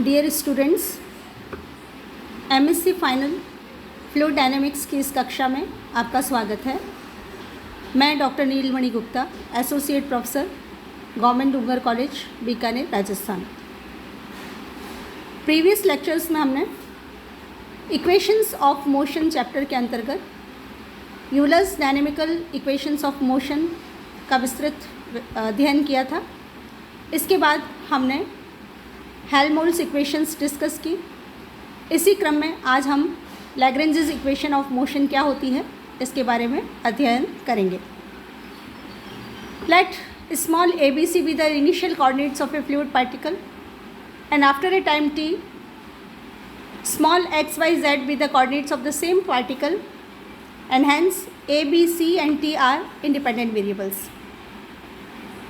Dear students, MSc final fluid dynamics की इस कक्षा में आपका स्वागत है। मैं doctor Neelmani Gupta, associate professor, government Dungar college, Bikaner, Rajasthan. Previous lectures में हमने इक्वेशंस ऑफ मोशन चैप्टर के अंतर्गत Euler's dynamical equations of motion का विस्तृत अध्ययन किया था। इसके बाद हमने हेल्महोल्ट्ज़ इक्वेशंस डिस्कस की। इसी क्रम में आज हम लैग्रेंजेस इक्वेशन ऑफ मोशन क्या होती है इसके बारे में अध्ययन करेंगे। Let small ABC be the initial coordinates of a fluid particle and after a time t small x y z be the coordinates of the same particle and hence A, B, C and T are independent variables.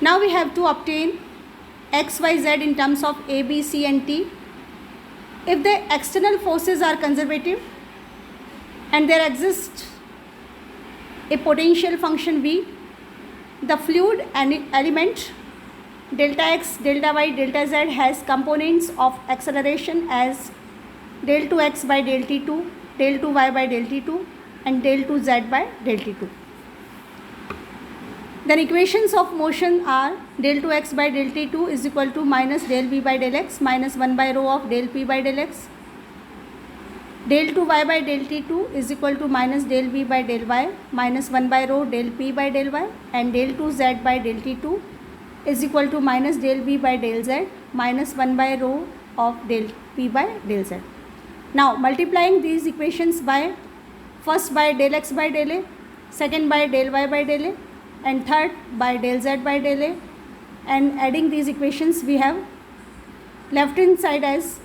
Now we have to obtain x, y, z in terms of A, B, C and T. If the external forces are conservative and there exists a potential function V, the fluid element delta x, delta y, delta z has components of acceleration as del 2x by del t2, del 2y by del t2 and del 2z by del t2. Then equations of motion are del 2x by del t2 is equal to minus del v by del x minus 1 by rho of del p by del x. Del 2y by del t2 is equal to minus del v by del y minus 1 by rho del p by del y, and del 2z by del t2 is equal to minus del v by del z minus 1 by rho of del p by del z. Now multiplying these equations by first by del x by del a, second by del y by del a and third by del z by del a, and adding these equations we have left hand side as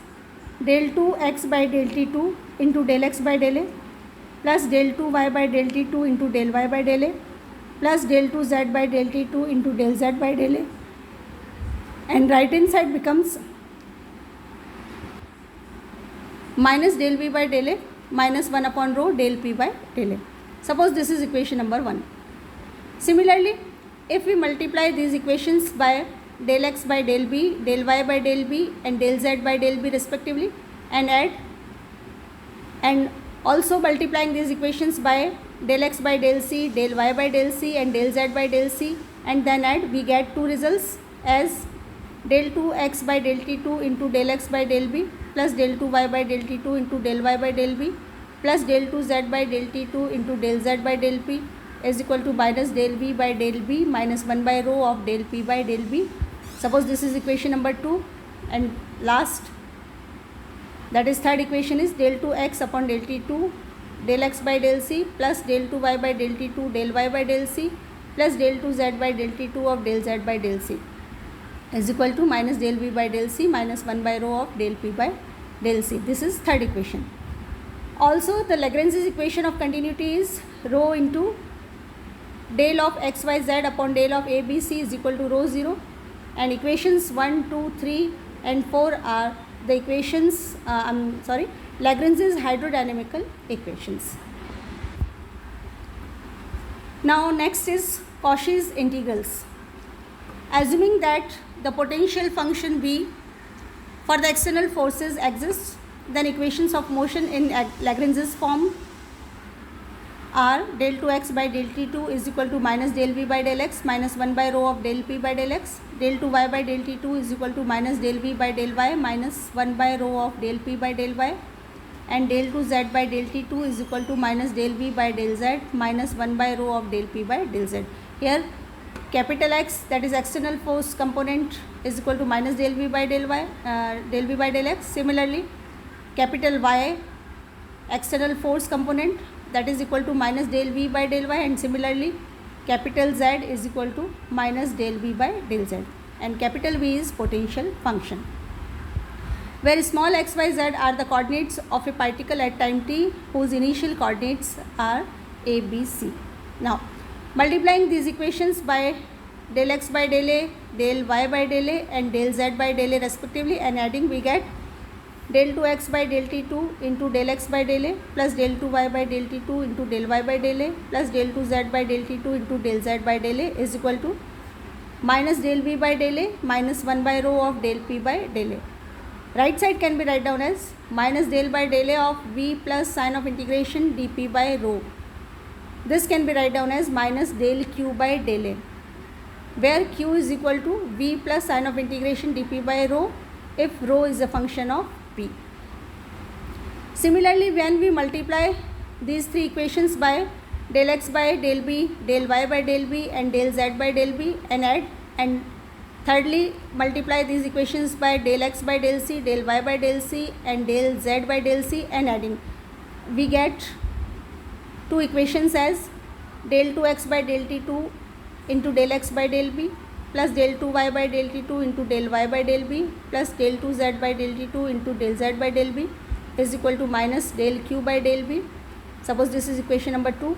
del 2x by del t2 into del x by del a plus del 2y by del t2 into del y by del a plus del 2z by del t2 into del z by del a, and right hand side becomes minus del v by del a minus 1 upon rho del p by del a. Suppose this is equation number 1. Similarly, if we multiply these equations by del x by del b, del y by del b and del z by del b respectively and add, and also multiplying these equations by del x by del c, del y by del c and del z by del c and then add, we get two results as del 2x by del t2 into del x by del b plus del 2y by del t2 into del y by del b plus del 2z by del t2 into del z by del p is equal to minus del v by del b minus 1 by rho of del p by del b. Suppose this is equation number 2, and last, that is third equation, is del 2x upon del t2 del x by del c plus del 2y by del t2 del y by del c plus del 2z by del t2 of del z by del c is equal to minus del v by del c minus 1 by rho of del p by del c. This is third equation. Also the Lagrange's equation of continuity is rho into del of xyz upon del of abc is equal to rho 0, and equations 1, 2, 3 and 4 are the equations Lagrange's hydrodynamical equations. Now next is Cauchy's integrals. Assuming that the potential function v for the external forces exists, then equations of motion in Lagrange's form are del 2x by del t2 is equal to minus del v by del x minus 1 by rho of del p by del x, del 2y by del t2 is equal to minus del v by del y minus 1 by rho of del p by del y, and del 2z by del t2 is equal to minus del v by del z minus 1 by rho of del p by del z. Here capital X, that is external force component, is equal to minus del v by del y, del v by del x. Similarly capital Y, external force component, that is equal to minus del v by del y, and similarly capital Z is equal to minus del v by del z, and capital V is potential function, where small x, y, z are the coordinates of a particle at time t whose initial coordinates are a, b, c. Now multiplying these equations by del x by del a, del y by del a and del z by del a respectively and adding, we get del 2x by del t2 into del x by del a plus del 2y by del t2 into del y by del a plus del 2z by del t2 into del z by del a is equal to minus del v by del a minus 1 by rho of del p by del a. Right side can be write down as minus del by del A of V plus sine of integration dP by rho. This can be write down as minus del Q by del A, where Q is equal to V plus sine of integration dP by rho if rho is a function of P. Similarly, when we multiply these three equations by del x by del b, del y by del b and del z by del b and add, and thirdly multiply these equations by del x by del c, del y by del c and del z by del c and adding, we get two equations as del 2x by del t2 into del x by del b plus del 2y by del t2 into del y by del b plus del 2z by del t2 into del z by del b is equal to minus del q by del b. Suppose this is equation number 2,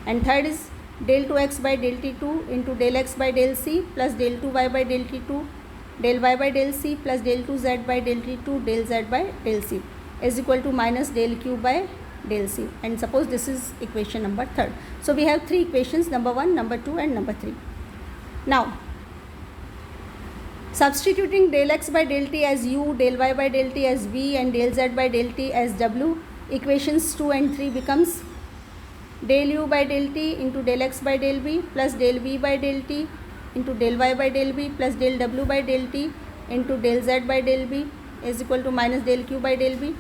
and third is del 2x by del t2 into del x by del c plus del 2y by del t2 del y by del c plus del 2z by del t2 del z by del c is equal to minus del q by del c, and suppose this is equation number 3rd. So we have three equations, number 1, number 2 and number 3. Now substituting del x by del t as u, del y by del t as v and del z by del t as w, equations 2 and 3 becomes del u by del t into del x by del b plus del v by del t into del y by del b plus del w by del t into del z by del b is equal to minus del q by del b,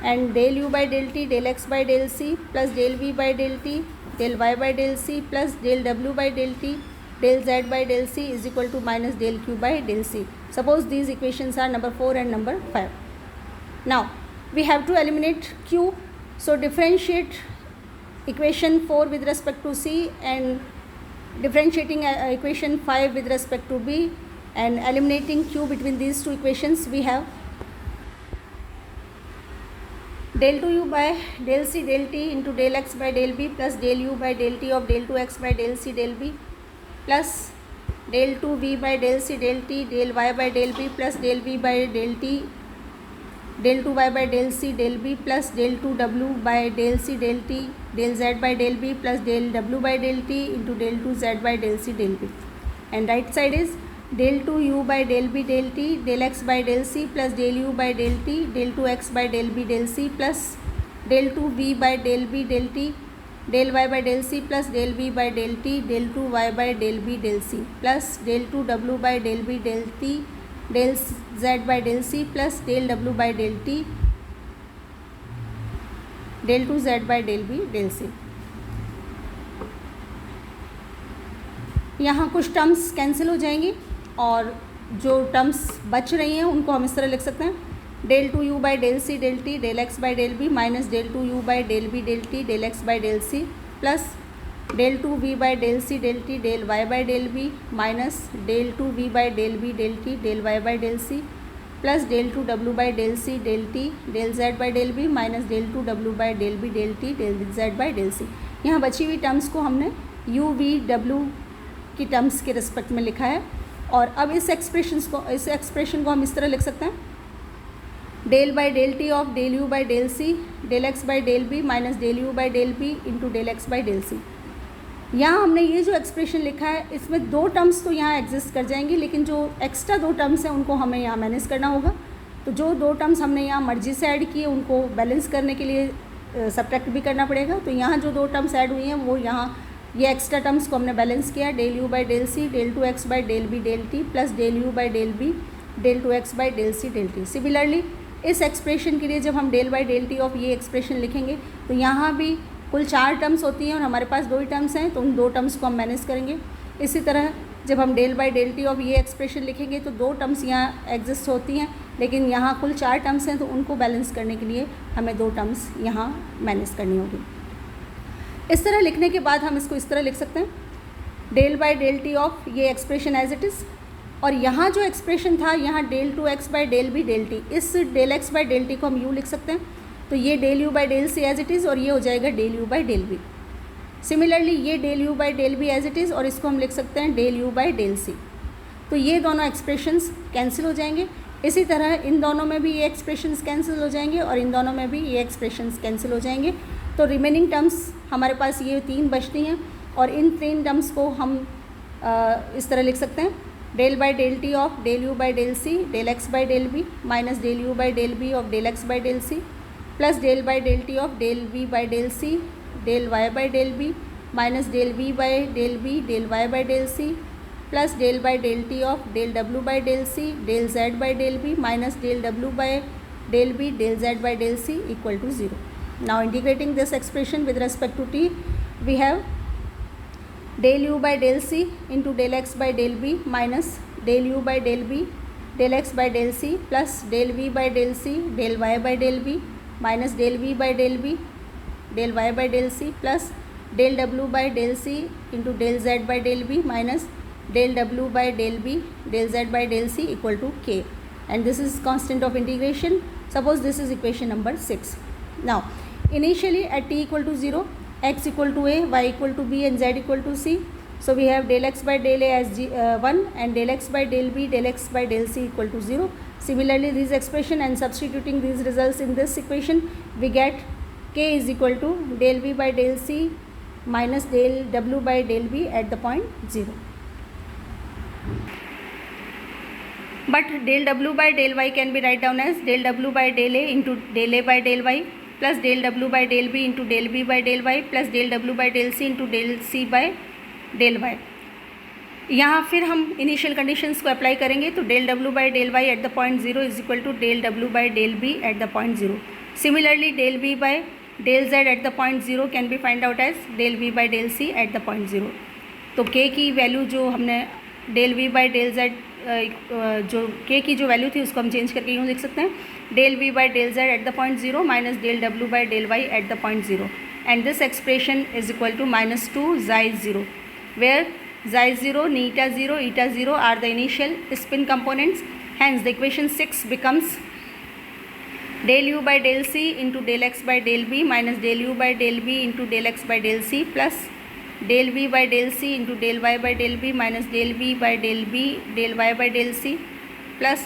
and del u by del t, del x by del c plus del v by del t, del y by del c plus del w by del t, del z by del c is equal to minus del q by del c. Suppose these equations are number 4 and number 5. Now we have to eliminate q, so differentiate equation 4 with respect to c and differentiating equation 5 with respect to b and eliminating q between these two equations. We have del 2u by del c del t into del x by del b plus del u by del t of del 2x by del c del b plus del 2v by del c del t del y by del b plus del v by del t del 2y by del c del b plus del 2w by del c del t del z by del b plus del w by del t into del 2z by del c del b, and right side is del 2u by del b del t del x by del c plus del u by del t del 2x by del b del c plus del 2v by del b del t del y by del c plus del v by del t del 2y by del b del c plus del 2w by del b del t del z by del c plus del w by del t del 2z by del b del c. यहाँ कुछ terms cancel हो जाएंगी और जो terms बच रही हैं उनको हम इस तरह लिख सकते हैं del 2u by del c del t del x by del b minus del 2u by del b del t del x by del c plus del 2v by del c del t del y by del b minus del 2v by del b del t del y by del c plus del 2w by del c del t del z by del b minus del 2w by del b del t del z by del c. यहाँ बची हुई terms को हमने u v w की terms के respect में लिखा है, और अब इस एक्सप्रेशन को हम इस तरह लिख सकते हैं del by del t of del u by del c del x by del b minus del u by del b into del x by del c. यहाँ हमने ये जो एक्सप्रेशन लिखा है इसमें दो टर्म्स तो यहाँ एग्जिस्ट कर जाएंगी, लेकिन जो एक्स्ट्रा दो टर्म्स हैं उनको हमें यहाँ मैनेज करना होगा. तो जो दो टर्म्स हमने यहाँ मर्जी से ऐड किए उनको बैलेंस करने के लिए सब्ट्रैक्ट भी करना पड़ेगा. तो यहाँ जो दो टर्म्स ऐड हुई हैं वो यहाँ ये एक्स्ट्रा टर्म्स को हमने बैलेंस किया del u by del c del 2x by del b del t plus del u by del b del 2x by del c del t. Similarly इस expression के लिए जब हम del by del t of ये expression लिखेंगे तो यहाँ भी कुल 4 टर्म्स होती हैं और हमारे पास 2 ही टर्म्स हैं, तो उन 2 टर्म्स को हम मैनेज करेंगे. इसी तरह जब हम del by del t of ये एक्सप्रेशन लिखेंगे तो 2 टर्म्स यहाँ एग्जिस्ट होती हैं, लेकिन यहाँ कुल 4 टर्म्स हैं, तो उनको बैलेंस करने के लिए हमें 2 टर्म्स यहाँ मैनेज करनी होगी. इस तरह लिखने के बाद हम इसको इस तरह लिख सकते हैं del by del t of ये एक्सप्रेशन एज इट इज़, और यहाँ जो एक्सप्रेशन था यहाँ del 2x by del b del t, इस del x by del t को हम u लिख सकते हैं. तो ये del u by del c as it is और ये हो जाएगा del u by del b. Similarly ये del u by del b as it is और इसको हम लिख सकते हैं del u by del c. तो ये दोनों एक्सप्रेशंस कैंसिल हो जाएंगे. इसी तरह इन दोनों में भी ये एक्सप्रेशंस कैंसिल हो जाएंगे और इन दोनों में भी ये एक्सप्रेशंस कैंसिल हो जाएंगे. तो रिमेनिंग टर्म्स हमारे पास ये 3 बचती हैं और इन 3 टर्म्स को हम इस तरह लिख सकते हैं del by del t of del u by del c del x by del b minus del u by del b of del x by del c plus del by del t of del v by del c del y by del b minus del v by del b del y by del c plus del by del t of del w by del c del z by del b minus del w by del b del z by del c equal to 0. Now integrating this expression with respect to t, we have del u by del c into del x by del b minus del u by del b del x by del c plus del v by del c del y by del b minus del v by del b del y by del c plus del w by del c into del z by del b minus del w by del b del z by del c equal to k, and this is constant of integration. Suppose this is equation number 6. Now initially at t equal to 0, x equal to a, y equal to b and z equal to c. So we have del x by del a as 1 and del x by del b del x by del c equal to 0. Similarly this expression, and substituting these results in this equation, we get k is equal to del v by del c minus del w by del b at the point 0. But del w by del y can be write down as del w by del a into del a by del y plus del w by del b into del b by del y plus del w by del c into del c by del y. यहाँ फिर हम initial conditions को apply करेंगे तो del w by del y at the point 0 is equal to del w by del b at the point 0. Similarly del v by del z at the point 0 can be find out as del v by del c at the point 0. तो k की value जो हमने del v by del z जो k की जो value थी उसको हम चेंज करके यूँ लिख सकते हैं del v by del z at the point 0 minus del w by del y at the point 0, and this expression is equal to minus 2 xi 0, where xi 0, neta 0, eta 0 are the initial spin components. Hence the equation 6 becomes del u by del c into del x by del b minus del u by del b into del x by del c plus del v by del c into del y by del b minus del v by del b del y by del c plus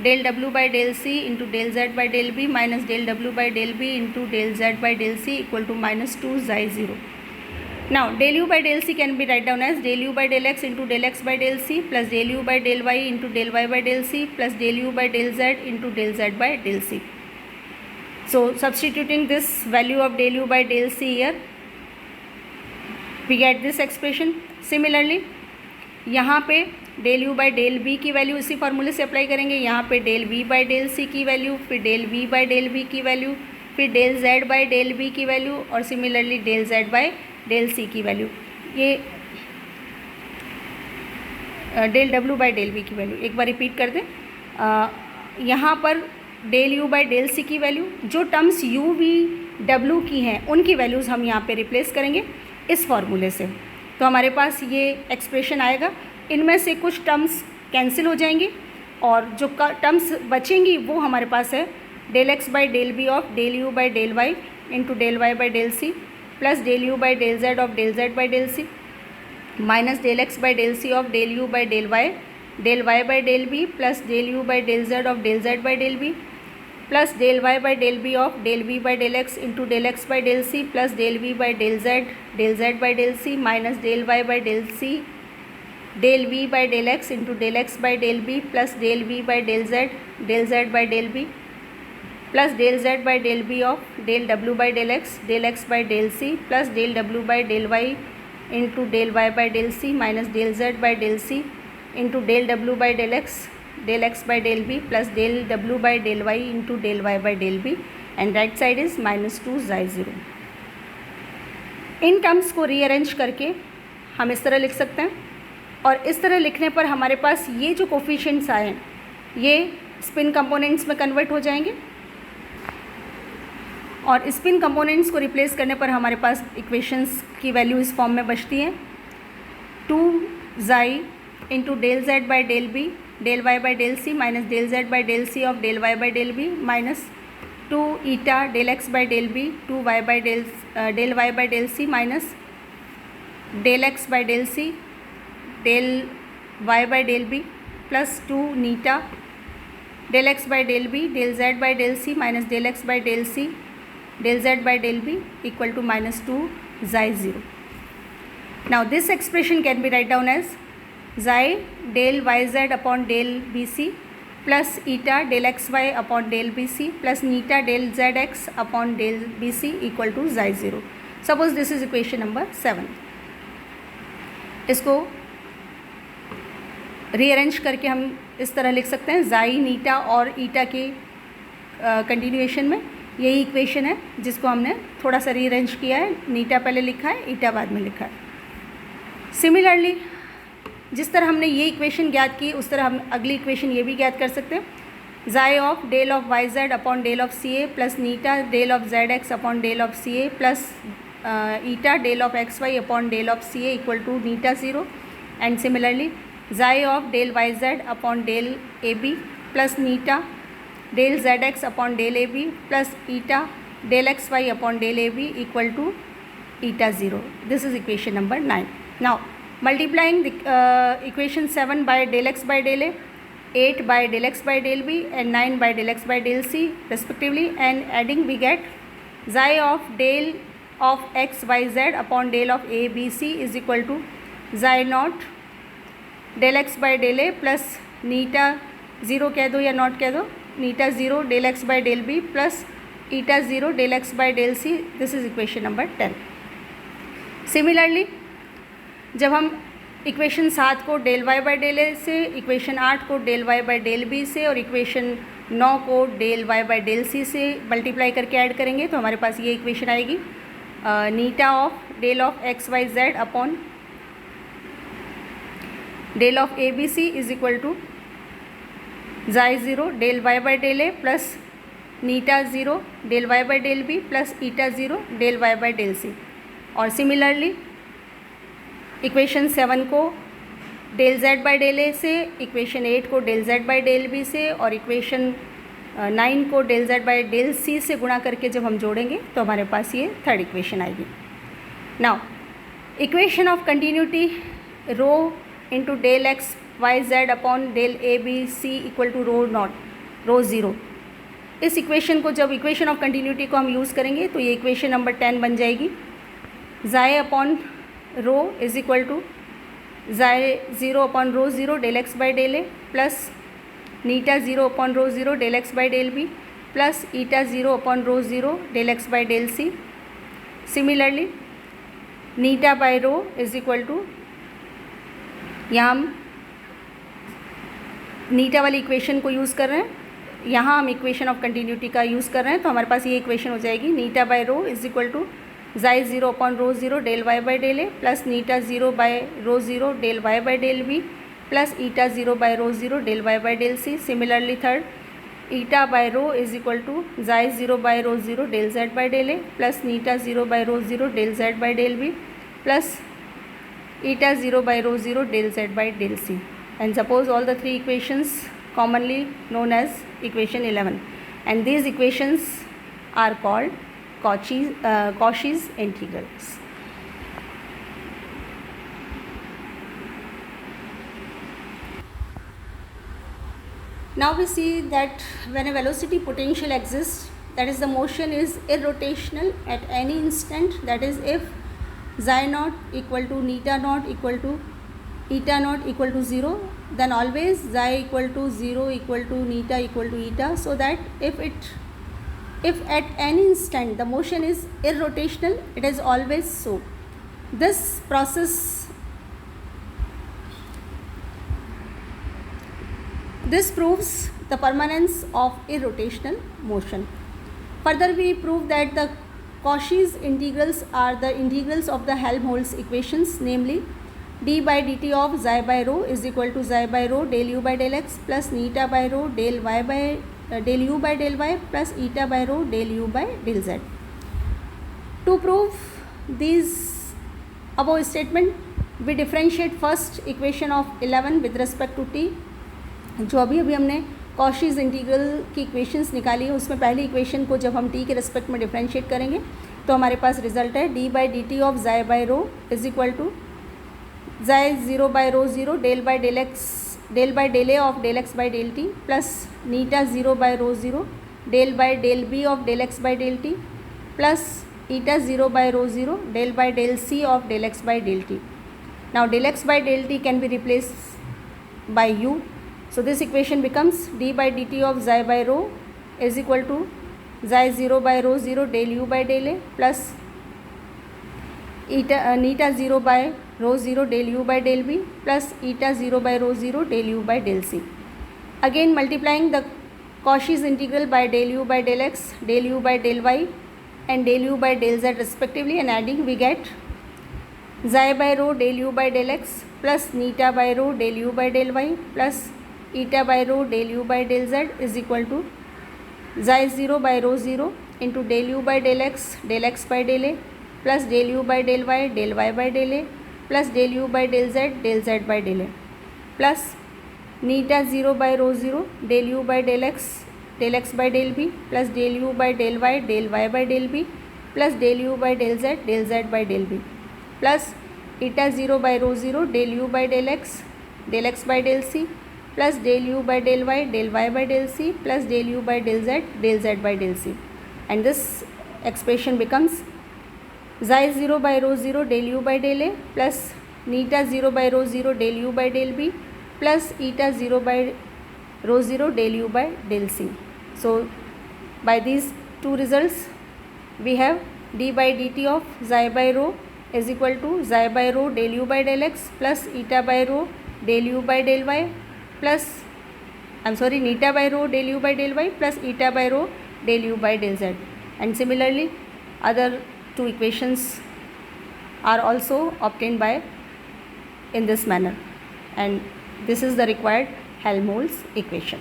del w by del c into del z by del b minus del w by del b into del z by del c equal to minus 2 xi 0. Now del u by del c can be write down as del u by del x into del x by del c plus del u by del y into del y by del c plus del u by del z into del z by del c. So substituting this value of del u by del c here, we get this expression. Similarly यहाँ पे del u by del b की value इसी फार्मूले से apply करेंगे, यहाँ पे del v by del c की वैल्यू, फिर del v by del b की वैल्यू, फिर del z by del b की वैल्यू और similarly del z by del c की वैल्यू, ये del w by del b की वैल्यू एक बार रिपीट कर दें. यहाँ पर del u by del c की वैल्यू, जो टर्म्स u v w की हैं उनकी वैल्यूज़ हम यहाँ पे रिप्लेस करेंगे इस फार्मूले से, तो हमारे पास ये एक्सप्रेशन आएगा. इनमें से कुछ टर्म्स कैंसिल हो जाएंगी और जो टर्म्स बचेंगी वो हमारे पास है del x by del b of del u by del y into del y by del c plus del u by del z of del z by del c minus del x by del c of del u by del y by del b plus del u by del z of del z by del b plus del y by del b of del v by del x into del x by del c plus del v by del z by del c minus del y by del c del v by del x into del x by del b plus del v by del z by del b plus del z by del b of del w by del x by del c plus del w by del y into del y by del c minus del z by del c into del w by del x by del b plus del w by del y into del y by del b, and right side is minus 2 xi 0. In terms को rearrange करके हम इस तरह लिख सकते हैं, और इस तरह लिखने पर हमारे पास ये जो कोफिशिएंट्स आए हैं ये स्पिन कंपोनेंट्स में कन्वर्ट हो जाएंगे, और स्पिन कंपोनेंट्स को रिप्लेस करने पर हमारे पास इक्वेशंस की वैल्यू इस फॉर्म में बचती है 2 xi into del z by del b del y by del c minus del z by del c of del y by del b minus 2 eta del x by del b 2 y by del y by del c minus del x by del c del y by del b plus 2 neta del x by del b del z by del c minus del x by del c del z by del b equal to minus 2 xi 0. Now this expression can be write down as xi del yz upon del bc plus eta del xy upon del bc plus neta del zx upon del bc equal to xi 0. Suppose this is equation number 7. इसको rearrange करके हम इस तरह लिख सकते हैं, xi नीटा और ईटा के कंटिन्यूएशन में यही इक्वेशन है जिसको हमने थोड़ा सा रीअरेंज किया है, नीटा पहले लिखा है, ईटा बाद में लिखा है. सिमिलरली जिस तरह हमने ये इक्वेशन ज्ञात की उस तरह हम अगली इक्वेशन ये भी ज्ञात कर सकते हैं. xi of del of Y Z upon del of C A plus eta del of Z X upon del of C A plus eta del of x Y upon del of C A equal to eta 0. And similarly xi of del Y Z upon del A B plus eta del Z X upon del A B plus eta del x Y upon del A B equal to eta 0. This is equation number 9. Now multiplying the equation 7 by del x by del a, 8 by del x by del b and 9 by del x by del c respectively, and adding we get xi of del of x y z upon del of a b c is equal to xi naught del x by del a plus neta 0 कह दो या not कह दो, neta 0 del x by del b plus eta 0 del x by del c. This is equation number 10. Similarly जब हम equation 7 को del Y by del ए से, equation 8 को del Y by del B से और इक्वेशन 9 को del Y by del C से multiply करके ऐड करेंगे तो हमारे पास ये इक्वेशन आएगी, eta of del of x y Z upon del of a b c is equal to xi 0 del Y by del A plus eta 0 del Y by del B plus eta 0 del Y by del c. और similarly equation 7 को del z by del ए से, equation 8 को del z by del B से और equation 9 को del z by del C से गुणा करके जब हम जोड़ेंगे तो हमारे पास ये थर्ड इक्वेशन आएगी. Now equation of continuity rho into del x y Z upon del A b c equal to rho naught rho 0. इस इक्वेशन को जब इक्वेशन ऑफ कंटिन्यूटी को हम यूज़ करेंगे तो ये इक्वेशन नंबर 10 बन जाएगी. xi upon rho is equal to xi 0 upon rho 0 del X by del A plus eta 0 upon rho 0 del X by del B plus eta 0 upon rho 0 del X by del C. Similarly eta by rho is equal to, यहाँ हम नीटा वाली equation को use कर रहे हैं, यहाँ हम equation of continuity का यूज़ कर रहे हैं तो हमारे पास ये इक्वेशन हो जाएगी, eta by rho is equal to xi 0 upon rho 0 del Y by del A plus eta 0 by rho 0 del Y by del B plus eta 0 by rho 0 del Y by del C. Similarly third eta by rho is equal to xi 0 by rho 0 del z by del A plus eta 0 by rho 0 del z by del B plus eta 0 by rho 0 del z by del C. And suppose all the 3 equations commonly known as equation 11, and these equations are called Cauchy's integrals. Now we see that when a velocity potential exists, that is the motion is irrotational at any instant, that is if xi naught equal to neta naught equal to eta naught equal to 0, then always xi equal to 0 equal to neta equal to eta, so that if at any instant the motion is irrotational, it is always so. This proves the permanence of irrotational motion. Further, we prove that the Cauchy's integrals are the integrals of the Helmholtz equations, namely d by dt of xi by rho is equal to xi by rho del u by del x plus neta by rho del y by del u by del y plus eta by rho del u by del z. To prove these above statement, we differentiate first equation of 11 with respect to t. जो अभी हमने कॉशीज़ integral की equations निकाली है उसमें पहली equation को जब हम t के रिस्पेक्ट में डिफरेंशिएट करेंगे तो हमारे पास रिजल्ट है d by D T of xi by rho is equal to xi 0 by rho 0 del by del X del by del A of del X by del T plus eta 0 by rho 0 del by del B of del X by del T plus eta 0 by rho 0 del by del C of del X by del T. Now del x by del t can be replaced by u. So this equation becomes d by dt of xi by rho is equal to xi 0 by rho 0 del u by del a plus neta 0 by rho 0 del u by del b plus eta 0 by rho 0 del u by del c. Again multiplying the Cauchy's integral by del u by del x, del u by del y and del u by del z respectively, and adding we get xi by rho del u by del x plus neta by rho del u by del y plus eta by rho del u by del z is equal to xi 0 by rho 0 into del u by del x by del a plus del u by del y by del a plus del u by del z by del a plus neta 0 by rho 0 del u by del x by del b plus del u by del y by del b plus del u by del z by del b plus eta 0 by rho 0 del u by del x by del c plus del u by del y by del c plus del u by del z by del c, and this expression becomes xi 0 by rho 0 del u by del a plus neta 0 by rho 0 del u by del b plus eta 0 by rho 0 del u by del c. So by these two results we have d by dt of xi by rho is equal to xi by rho del u by del x plus eta by rho del u by del y plus neta by rho del u by del y plus eta by rho del u by del z, and similarly other two equations are also obtained by in this manner, and this is the required Helmholtz equation.